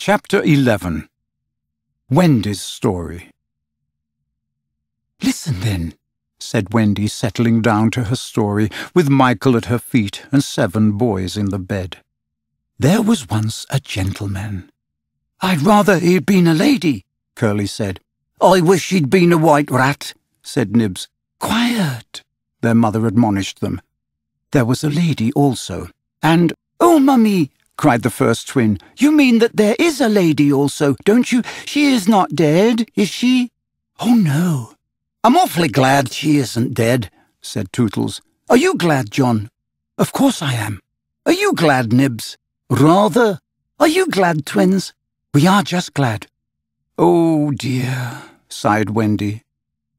Chapter 11. Wendy's Story. "Listen, then," said Wendy, settling down to her story, with Michael at her feet and 7 boys in the bed. "There was once a gentleman." "I'd rather he'd been a lady," Curly said. "I wish he'd been a white rat," said Nibs. "Quiet," their mother admonished them. There was a lady also, and— "Oh, Mummy," cried the first twin, "you mean that there is a lady also, don't you? She is not dead, is she?" "Oh, no." "I'm awfully glad she isn't dead," said Toodles. "Are you glad, John?" "Of course I am." "Are you glad, Nibs?" "Rather." "Are you glad, twins?" "We are just glad." "Oh, dear," sighed Wendy.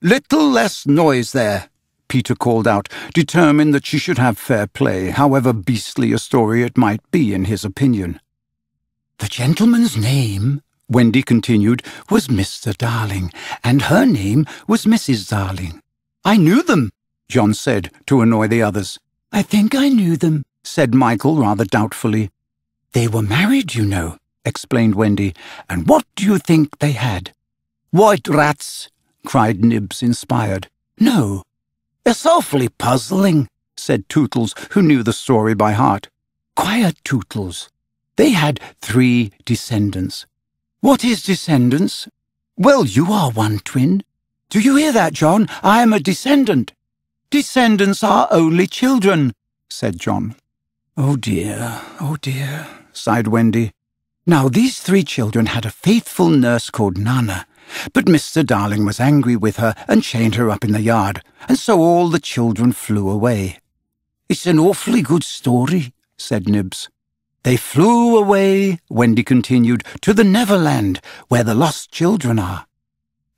"Little less noise there," Peter called out, determined that she should have fair play, however beastly a story it might be in his opinion. "The gentleman's name," Wendy continued, "was Mr. Darling, and her name was Mrs. Darling." "I knew them," John said, to annoy the others. "I think I knew them," said Michael rather doubtfully. "They were married, you know," explained Wendy, "and what do you think they had?" "White rats," cried Nibs, inspired. "No." "It's awfully puzzling," said Toodles, who knew the story by heart. "Quiet, Toodles. They had 3 descendants. "What is descendants?" "Well, you are one, twin." "Do you hear that, John? I am a descendant." "Descendants are only children," said John. "Oh, dear, sighed Wendy. Now, these 3 children had a faithful nurse called Nana, but Mr. Darling was angry with her and chained her up in the yard, and so all the children flew away. "It's an awfully good story," said Nibs. "They flew away," Wendy continued, "to the Neverland, where the lost children are."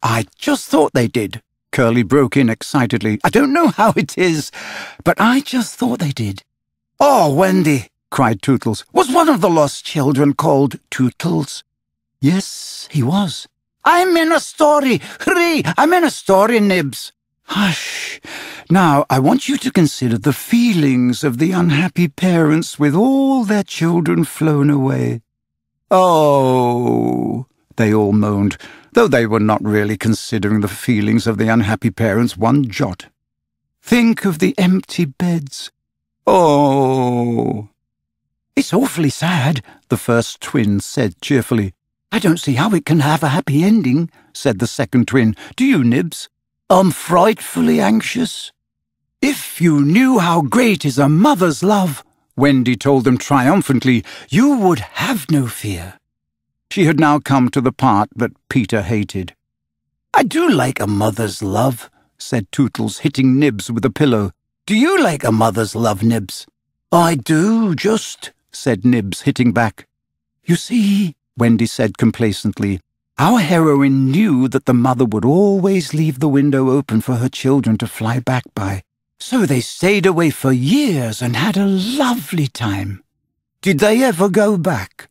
"I just thought they did," Curly broke in excitedly. "I don't know how it is, but I just thought they did." "Oh, Wendy," cried Toodles, "was one of the lost children called Toodles?" "Yes, he was." "I'm in a story! Hurray! I'm in a story, Nibs!" "Hush! Now, I want you to consider the feelings of the unhappy parents with all their children flown away." "Oh," they all moaned, though they were not really considering the feelings of the unhappy parents one jot. "Think of the empty beds." "Oh." "It's awfully sad," the first twin said cheerfully. "I don't see how it can have a happy ending," said the second twin. "Do you, Nibs?" "I'm frightfully anxious." "If you knew how great is a mother's love," Wendy told them triumphantly, "you would have no fear." She had now come to the part that Peter hated. "I do like a mother's love," said Toodles, hitting Nibs with a pillow. "Do you like a mother's love, Nibs?" "I do, just," said Nibs, hitting back. "You see," Wendy said complacently, "our heroine knew that the mother would always leave the window open for her children to fly back by. So they stayed away for years and had a lovely time." "Did they ever go back?"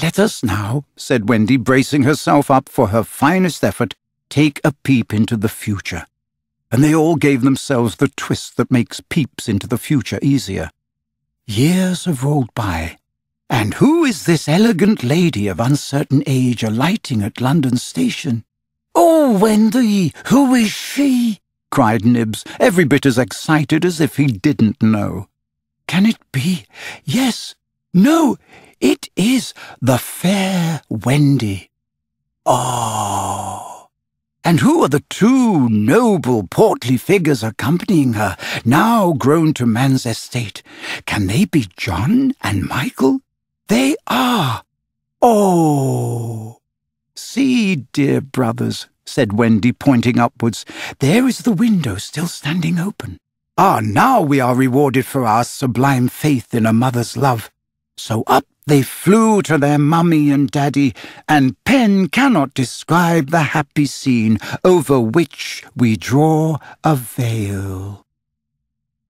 "Let us now," said Wendy, bracing herself up for her finest effort, "take a peep into the future." And they all gave themselves the twist that makes peeps into the future easier. Years have rolled by. "And who is this elegant lady of uncertain age alighting at London Station?" "Oh, Wendy, who is she?" cried Nibs, every bit as excited as if he didn't know. "Can it be? Yes. No, it is the fair Wendy." "Oh." "And who are the 2 noble, portly figures accompanying her, now grown to man's estate? Can they be John and Michael?" "They are." "Oh." "See, dear brothers," said Wendy, pointing upwards, "there is the window still standing open. Ah, now we are rewarded for our sublime faith in a mother's love." So up they flew to their mummy and daddy, and pen cannot describe the happy scene over which we draw a veil.